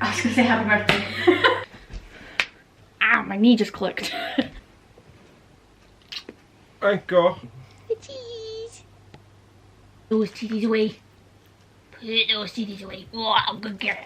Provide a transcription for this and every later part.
I was gonna say happy birthday. Ah, my knee just clicked. Thank God. The cheese. Those titties away. Put those titties away. Oh, good girl.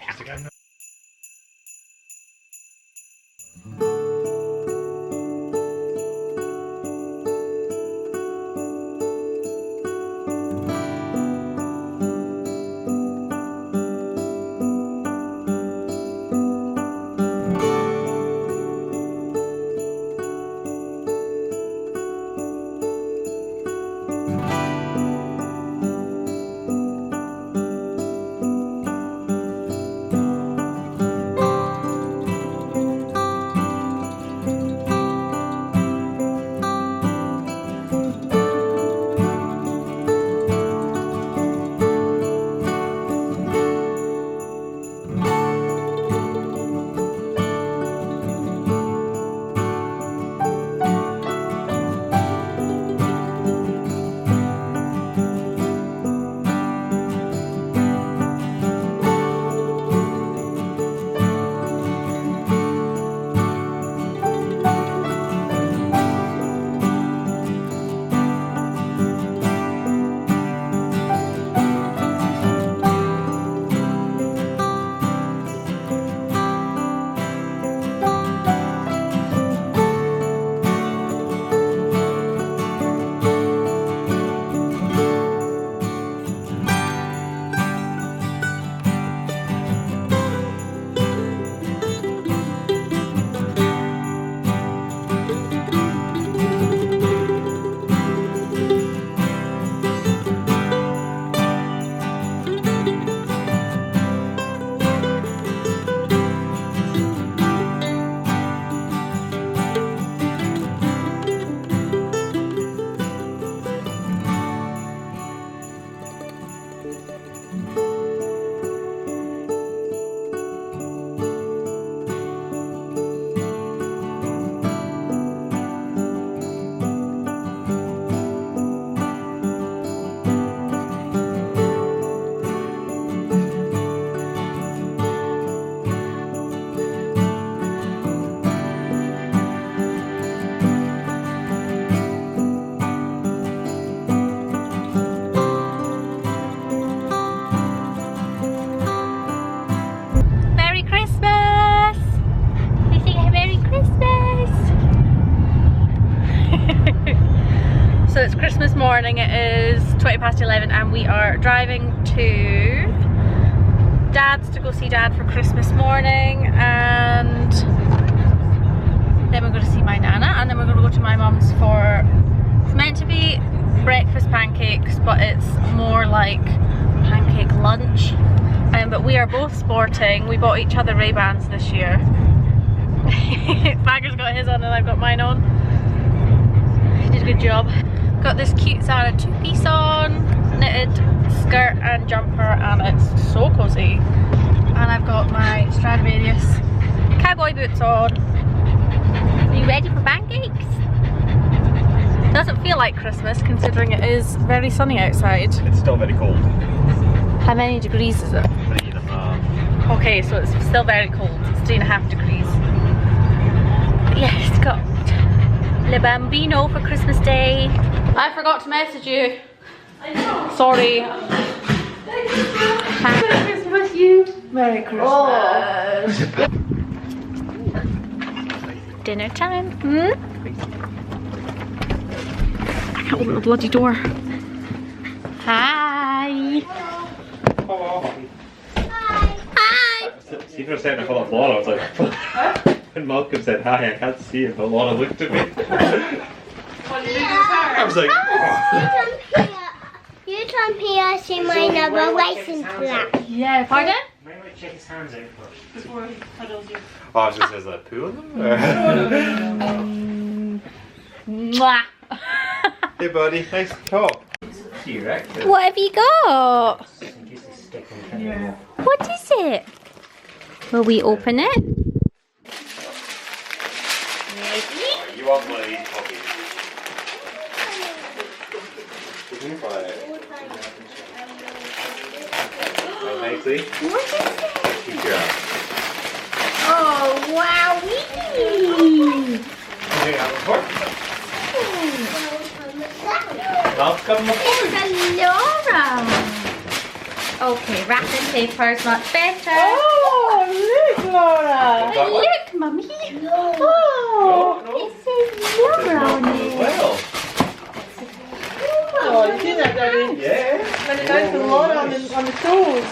So it's Christmas morning, it is 11:20 and we are driving to Dad's to go see Dad for Christmas morning, and then we're going to see my Nana, and then we're going to go to my mum's for, it's meant to be breakfast pancakes, but it's more like pancake lunch. But we are both sporting, we bought each other Ray-Bans this year. Bagger's got his on and I've got mine on. He did a good job. Got this cute Zara two-piece on, knitted skirt and jumper, and it's so cozy. And I've got my Stradivarius cowboy boots on. Are you ready for pancakes? It doesn't feel like Christmas considering it is very sunny outside. It's still very cold. How many degrees is it? 3.5. Okay, so it's still very cold. It's 3.5 degrees. But yeah, it's got Le Bambino for Christmas Day. I forgot to message you. I know. Sorry. Merry Christmas, you. Merry Christmas. Oh. Dinner time. Hmm? I can't open the bloody door. Hi. Oh. Hi. See, for a second I thought Laura, I was like, when Malcolm said hi, I can't see him, but Laura looked at me. I was like, You told me I see my number license plate. Yeah, pardon? Might want to check his hands out first. Before he cuddles you. oh, I was just, is that a poo on them? Mwah. Hey buddy, nice top. You reckon? What have you got? In case they stick on camera. What is it? Will we open it? You want one of these puppies? Nicely. What is it? Keep your eye. Welcome. It's a Laura. Okay, wrapping paper is much better. Oh, look, Laura. Look, mummy. Oh, No, It says Laura on as it. well. oh, you see that, Daddy? Yeah. When it goes to Laura on the toes.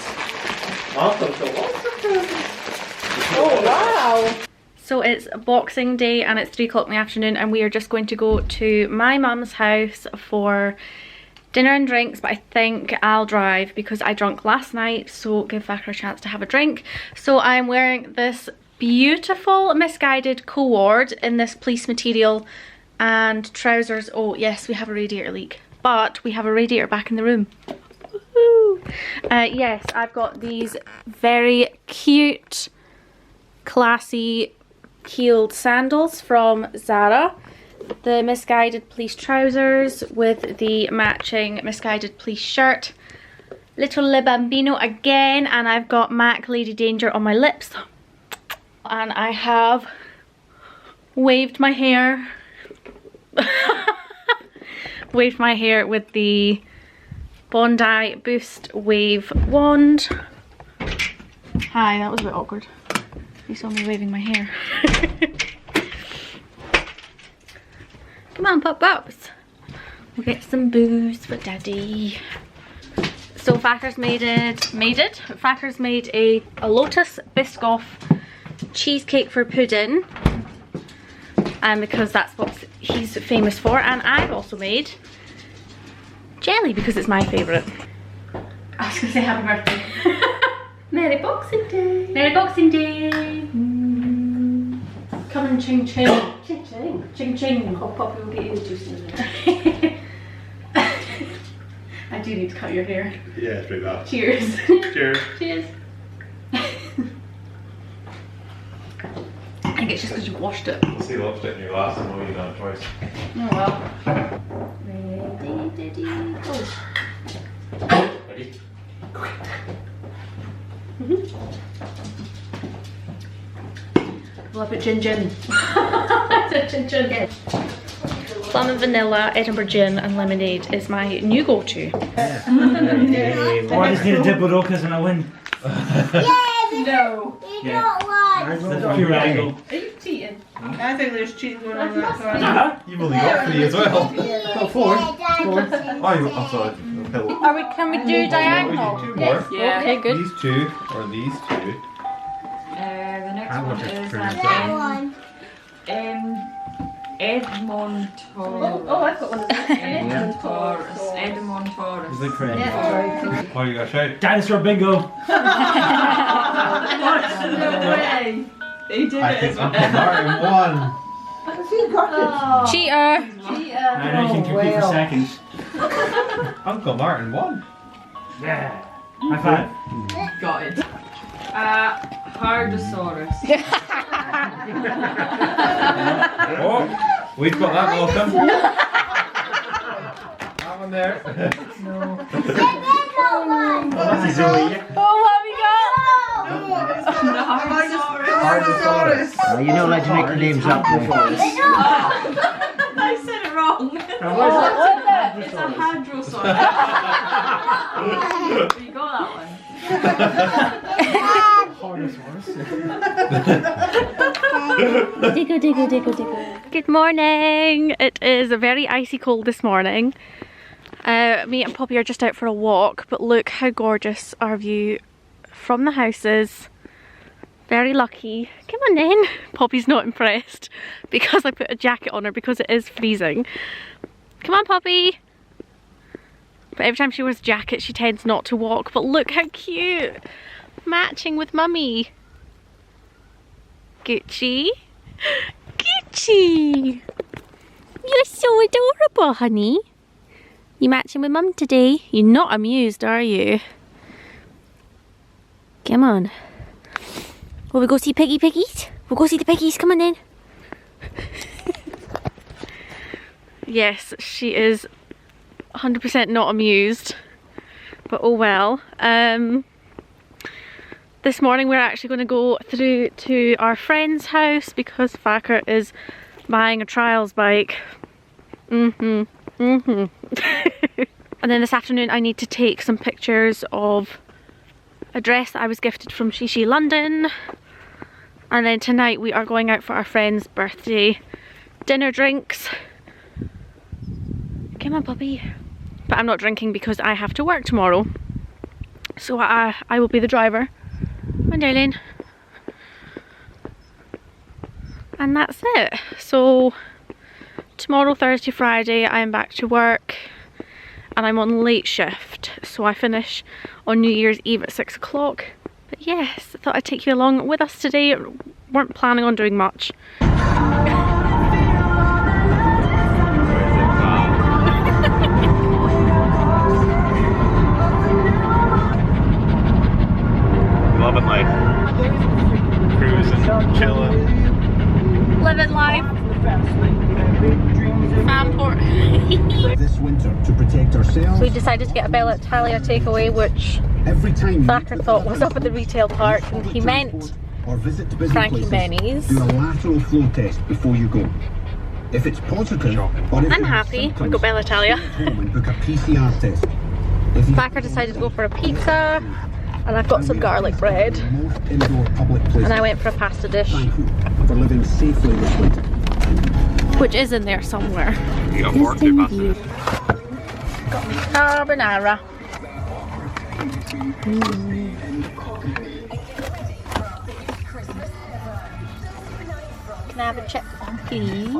Welcome to welcome. Oh, wow. So it's Boxing Day and it's 3 o'clock in the afternoon and we are just going to go to my mum's house for dinner and drinks, but I think I'll drive because I drank last night, so give Vacker a chance to have a drink. So I'm wearing this beautiful misguided cord in this fleece material and trousers. Oh yes, we have a radiator leak, but we have a radiator back in the room. Yes, I've got these very cute, classy heeled sandals from Zara. The misguided fleece trousers with the matching misguided fleece shirt. Little Le Bambino again, and I've got MAC Lady Danger on my lips. And I have waved my hair. Waved my hair with the Bondi Boost Wave Wand. Hi, that was a bit awkward. You saw me waving my hair. Come on, pop-ups. We'll get some booze for Daddy. So Facker's made a Lotus Biscoff cheesecake for pudding. And because that's what he's famous for. And I've also made jelly because it's my favourite. I was going to say happy birthday. Merry Boxing Day. Merry Boxing Day. Come and ching ching. Ching ching. Ching ching. Oh, Poppy will get you the juice in a minute. I do need to cut your hair. Yeah, it's pretty bad. Cheers. Cheers. Cheers. I think it's just because you washed it. We'll see lipstick in your glass and know you don't have a choice. Oh well. Ready, daddy, go. Ready? Well, I put gin gin. I said gin gin. Plum and vanilla, Edinburgh gin and lemonade is my new go-to. Oh, I just need a dip of Rokas and I win. No. You got one. That's pure angle. Are you cheating? I think there's cheating going on in that car. You've only got 3 as well. Got 4. Yeah, I'm sorry. Can we do diagonal? 2 more. Yeah. Okay, good. These 2 or these 2. The next I one want to is pronounce that one. Edmond Taurus. Oh, I've got one of those. Edmond Taurus. Edmond Taurus. Is it correct? Yeah. What are you going to shout? Dinosaur bingo! No way. They did I it think as Uncle well. Martin won. Cheater. I know you can compete for seconds. Uncle Martin won. Yeah. High five. Got it. Hardosaurus. Oh, we've got that welcome. That one there. No. That's a Zoe. Oh, what have we got? Hardosaurus. Oh, you're not allowed to make the names up. I said it wrong. It's a hadrosaurus. You got that one. Diggle, diggle, diggle, diggle. Good morning. It is very icy cold this morning. Me and Poppy are just out for a walk, but look how gorgeous our view from the house is. Very lucky. Come on in. Poppy's not impressed because I put a jacket on her because it is freezing. Come on, Poppy. But every time she wears a jacket, she tends not to walk. But look how cute. Matching with Mummy. Gucci. Gucci. You're so adorable, honey. You matching with Mum today? You're not amused, are you? Come on. Will we go see Piggies? We'll go see the piggies. Come on in. Yes, she is 100% not amused. But oh well. This morning we're actually going to go through to our friend's house because Vacker is buying a trials bike. And then this afternoon I need to take some pictures of a dress that I was gifted from Shishi London. And then tonight we are going out for our friend's birthday dinner drinks. Come on, puppy. But I'm not drinking because I have to work tomorrow. So I will be the driver. My darling. And that's it. So tomorrow, Thursday, Friday, I am back to work. And I'm on late shift. So I finish on New Year's Eve at 6 o'clock. But yes, I thought I'd take you along with us today. Weren't planning on doing much. Loving life. Cruising, chilling. Living life. Fanport. This winter to protect ourselves. We decided to get a Bella Italia takeaway, which Every time Thacker thought was up at the retail park, and he meant or visit to busy Frankie places, Benny's. do a lateral flow test before you go. If it's positive, or if I'm you have happy. We symptoms, got Bella Italia. stay at home and book a PCR test. If you Thacker decided to go for a pizza, and I've got some garlic bread. most indoor public places, And I went for a pasta dish, thank you for living safely this winter. which is in there somewhere. You got pork too, pasta. Carbonara. Can I have a chip, please?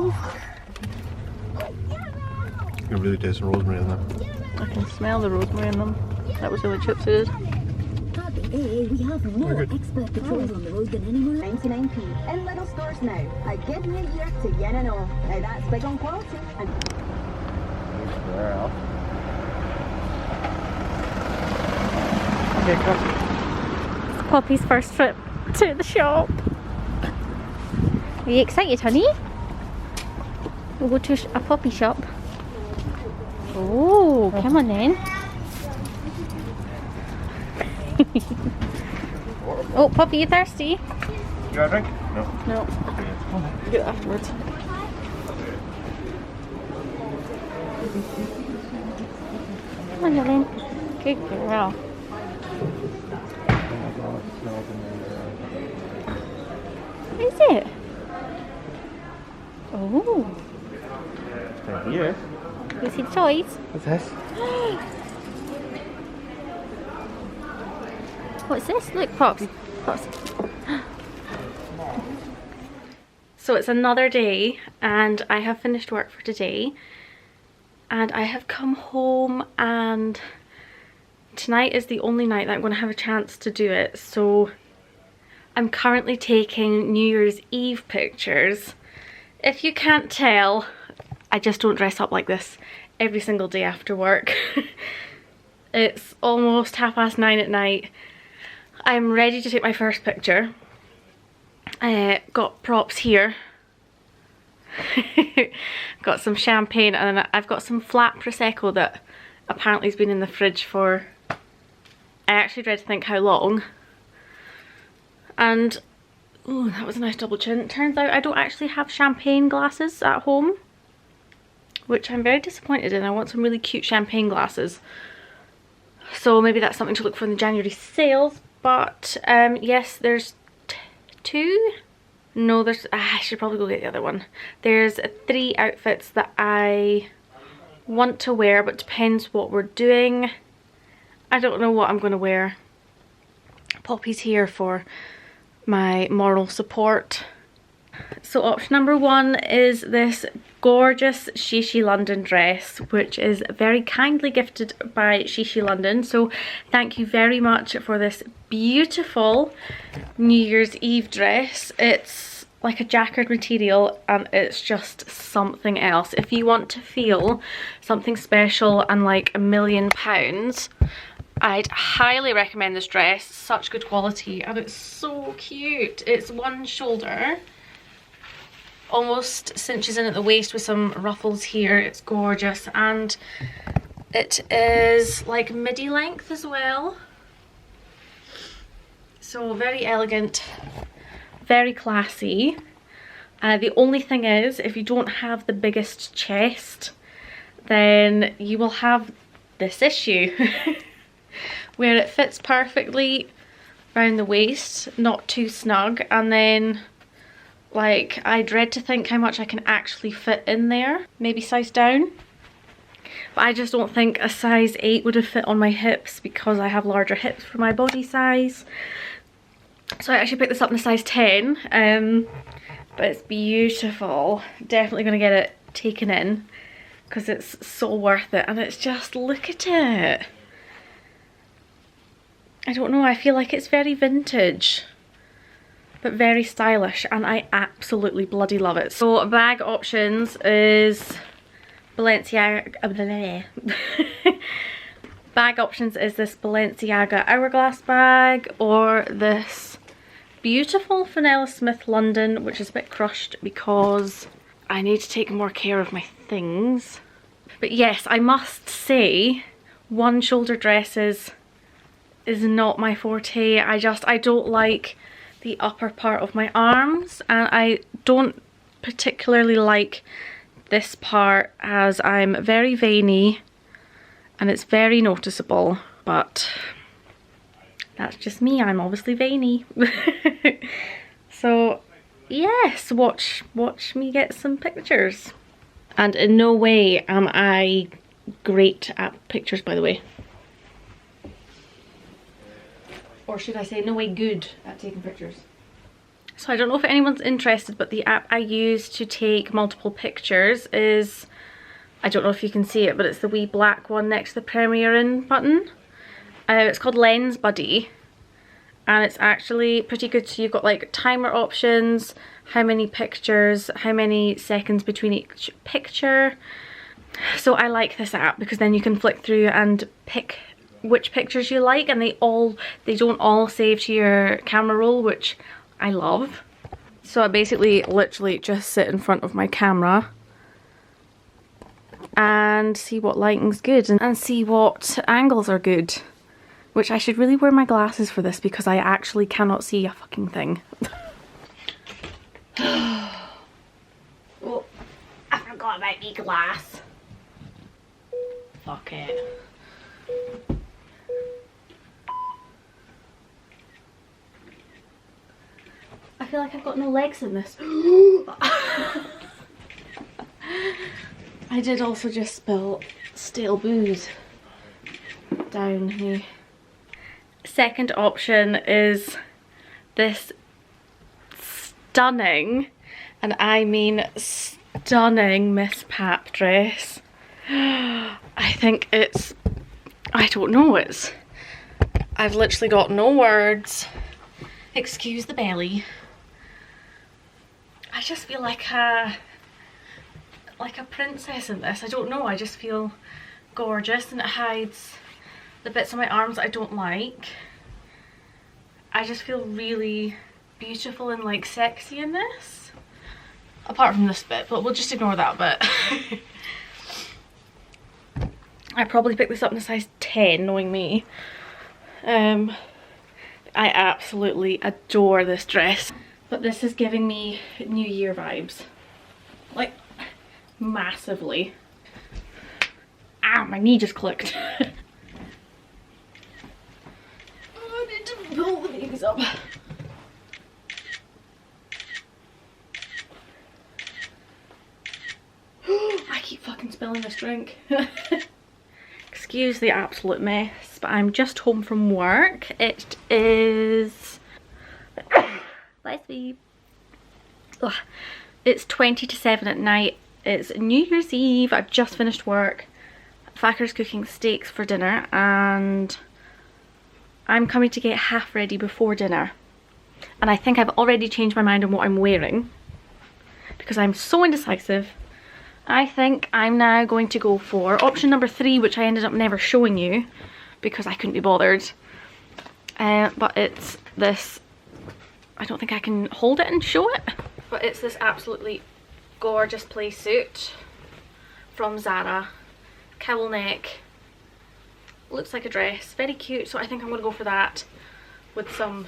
You really taste the rosemary in there. I can smell the rosemary in them. That was the only chips it is. We have more expert patrols on the road than anywhere. 99p in little stores now. A good new year to yen and all. Now that's big on quality. And Poppy's first trip to the shop. Are you excited, honey? We'll go to a puppy shop. Oh, come on then. Oh, puppy, you thirsty? You got a drink? No. No. Get it afterwards. Come on, darling. Good girl. What is it? Oh. Yeah. You see the toys? What's this? What's this? Look, Pops. Pops. So it's another day and I have finished work for today. And I have come home and tonight is the only night that I'm going to have a chance to do it. So I'm currently taking New Year's Eve pictures. If you can't tell, I just don't dress up like this every single day after work. It's almost 9:30 at night. I'm ready to take my first picture. Got props here. Got some champagne and then I've got some flat Prosecco that apparently has been in the fridge for, I actually dread to think how long. And, ooh, that was a nice double chin. Turns out I don't actually have champagne glasses at home, which I'm very disappointed in. I want some really cute champagne glasses. So maybe that's something to look for in the January sales. But yes, there's two. No, there's, I should probably go get the other one. There's 3 outfits that I want to wear, but depends what we're doing. I don't know what I'm going to wear. Poppy's here for my moral support. So option number 1 is this gorgeous Shishi London dress, which is very kindly gifted by Shishi London. So thank you very much for this beautiful New Year's Eve dress. It's like a jacquard material and it's just something else. If you want to feel something special and like £1,000,000, I'd highly recommend this dress. Such good quality and it's so cute. It's one shoulder, almost cinches in at the waist with some ruffles here. It's gorgeous and it is like midi length as well. So very elegant, very classy. The only thing is, if you don't have the biggest chest, then you will have this issue where it fits perfectly around the waist, not too snug, and then like I dread to think how much I can actually fit in there. Maybe size down, but I just don't think a size 8 would have fit on my hips because I have larger hips for my body size. So I actually picked this up in a size 10, but it's beautiful. Definitely going to get it taken in because it's so worth it, and it's just, look at it. I don't know, I feel like it's very vintage but very stylish, and I absolutely bloody love it. So bag options is Balenciaga. Bag options is this Balenciaga hourglass bag, or this beautiful Fenella Smith London, which is a bit crushed because I need to take more care of my things. But yes, I must say, one shoulder dresses is not my forte. I don't like the upper part of my arms, and I don't particularly like this part as I'm very veiny and it's very noticeable, but that's just me. I'm obviously veiny. So yes, watch me get some pictures. And in no way am I great at pictures, by the way. Or should I say, no way good at taking pictures. So I don't know if anyone's interested, but the app I use to take multiple pictures is, I don't know if you can see it, but it's the wee black one next to the Premiere In button. It's called Lens Buddy, and it's actually pretty good. So you've got like timer options, how many pictures, how many seconds between each picture. So I like this app because then you can flick through and pick which pictures you like, and they don't all save to your camera roll, which I love. So I basically literally just sit in front of my camera and see what lighting's good and see what angles are good, which I should really wear my glasses for this because I actually cannot see a fucking thing. Oh, I forgot about my glass. Fuck it. I feel like I've got no legs in this. I did also just spill stale booze down here. Second option is this stunning, and I mean stunning, MISSPAP dress. I think it's, I don't know, I've literally got no words. Excuse the belly. I just feel like a princess in this. I don't know, I just feel gorgeous, and it hides the bits of my arms I don't like. I just feel really beautiful and like sexy in this. Apart from this bit, but we'll just ignore that bit. I probably picked this up in a size 10, knowing me. I absolutely adore this dress. But this is giving me New Year vibes. Like, massively. Ah, my knee just clicked. Oh, I need to pull the babies up. I keep fucking spilling this drink. Excuse the absolute mess, but I'm just home from work. It is... Let's see. Ugh. It's 20 to 7 at night. It's New Year's Eve. I've just finished work. Thacker's cooking steaks for dinner, and I'm coming to get half ready before dinner. And I think I've already changed my mind on what I'm wearing because I'm so indecisive. I think I'm now going to go for option number 3, which I ended up never showing you because I couldn't be bothered. But it's this, I don't think I can hold it and show it, but it's this absolutely gorgeous play suit from Zara. Cowl neck, looks like a dress, very cute. So I think I'm going to go for that with some,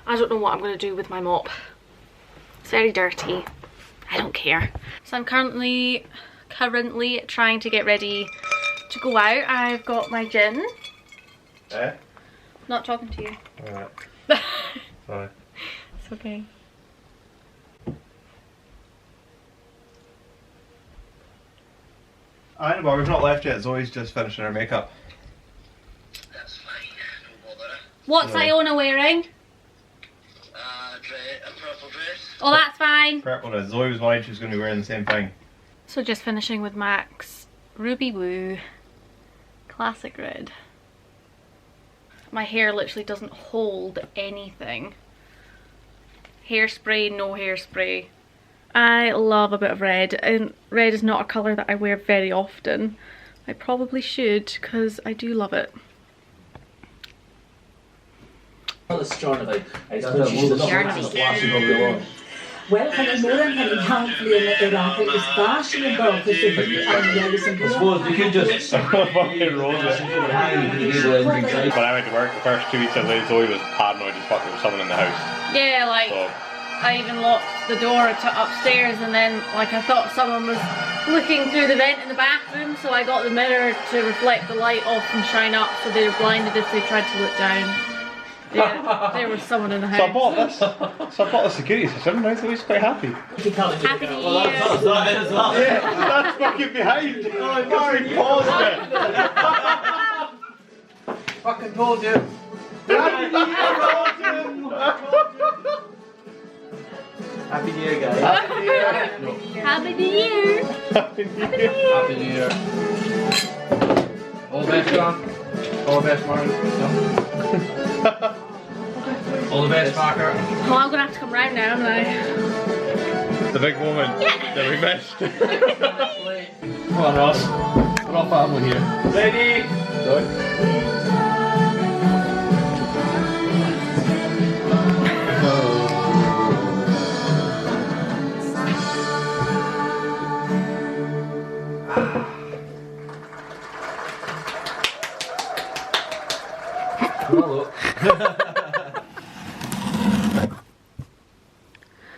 I don't know what I'm going to do with my mop. It's very dirty. I don't care. So I'm currently currently trying to get ready to go out. I've got my gin. Eh? Not talking to you. Alright. Sorry. It's okay. I know, but we've not left yet. Zoe's just finishing her makeup. That's fine, no bother. What's Iona wearing? A purple dress. Oh, that's fine. Purple dress. Zoe was worried she was going to be wearing the same thing. So just finishing with Max Ruby Woo classic red. My hair literally doesn't hold anything. Hairspray, no hairspray. I love a bit of red, and red is not a colour that I wear very often. I probably should, because I do love it. Well, kan jag göra en hel handling idag för just varsin en bok för sig för alla som I suppose you could just fucking roll it. When I went to work the first 2 weeks I was late, Zoe was paranoid as fuck there was someone in the house. Yeah, like, So, I even locked the door to upstairs, and then like I thought someone was looking through the vent in the bathroom, so I got the mirror to reflect the light off and shine up so they were blinded if they tried to look down. Yeah, there was someone in the house. so I bought a security system, right? So he's quite happy. Happy New Year. Yeah, that's fucking behind. Oh, Martin paused it. Fucking told you. Happy New Year, guys. Happy New Year. Happy New Year. Happy New Year. All the best, John. All the best, Martin. All the best, Parker. Well, I'm gonna have to come round now, am I? The big moment that we missed. Come on, Ross. We're all family here. Ready?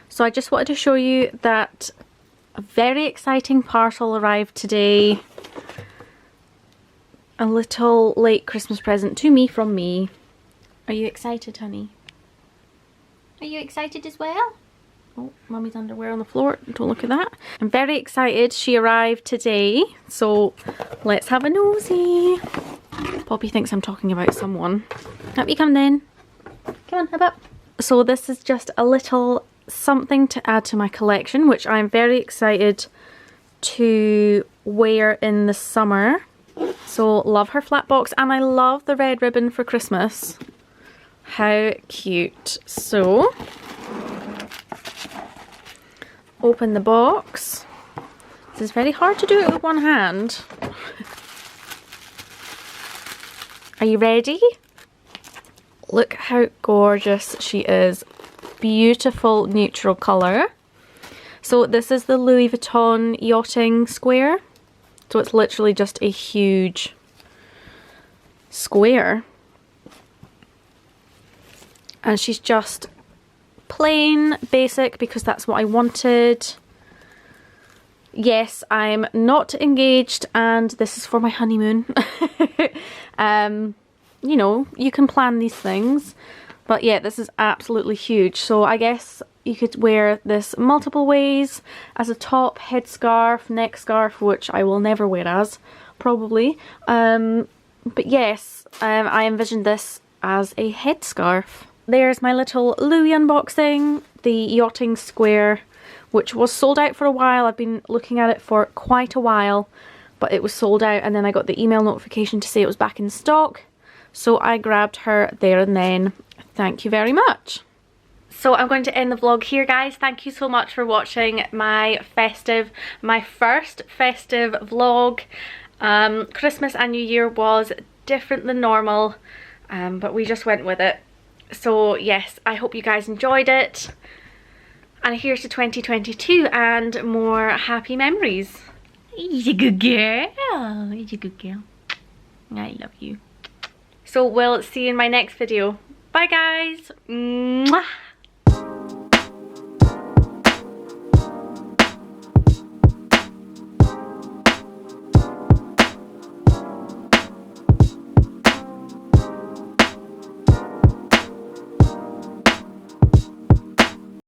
So I just wanted to show you that a very exciting parcel arrived today. A little late Christmas present to me from me. Are you excited, honey? Are you excited as well? Oh, Mummy's underwear on the floor. Don't look at that. I'm very excited. She arrived today. So let's have a nosy. Poppy thinks I'm talking about someone. Up you come then. Come on, hop up. So this is just a little something to add to my collection, which I'm very excited to wear in the summer. So love her flat box, and I love the red ribbon for Christmas. How cute. So open the box. This is very hard to do it with one hand. Are you ready? Look how gorgeous she is. Beautiful neutral colour. So this is the Louis Vuitton yachting square. So it's literally just a huge square. And she's just plain basic because that's what I wanted. Yes, I'm not engaged and this is for my honeymoon. You know, you can plan these things. But yeah, this is absolutely huge. So I guess you could wear this multiple ways as a top, headscarf, neck scarf, which I will never wear as, probably. But yes, I envisioned this as a headscarf. There's my little Louis unboxing, the yachting square, which was sold out for a while. I've been looking at it for quite a while, but it was sold out, and then I got the email notification to say it was back in stock. So I grabbed her there and then. Thank you very much. So I'm going to end the vlog here, guys. Thank you so much for watching my first festive vlog. Christmas and New Year was different than normal, but we just went with it. So yes, I hope you guys enjoyed it. And here's to 2022 and more happy memories. You're a good girl. You're a good girl. I love you. So we'll see you in my next video. Bye guys. Mwah.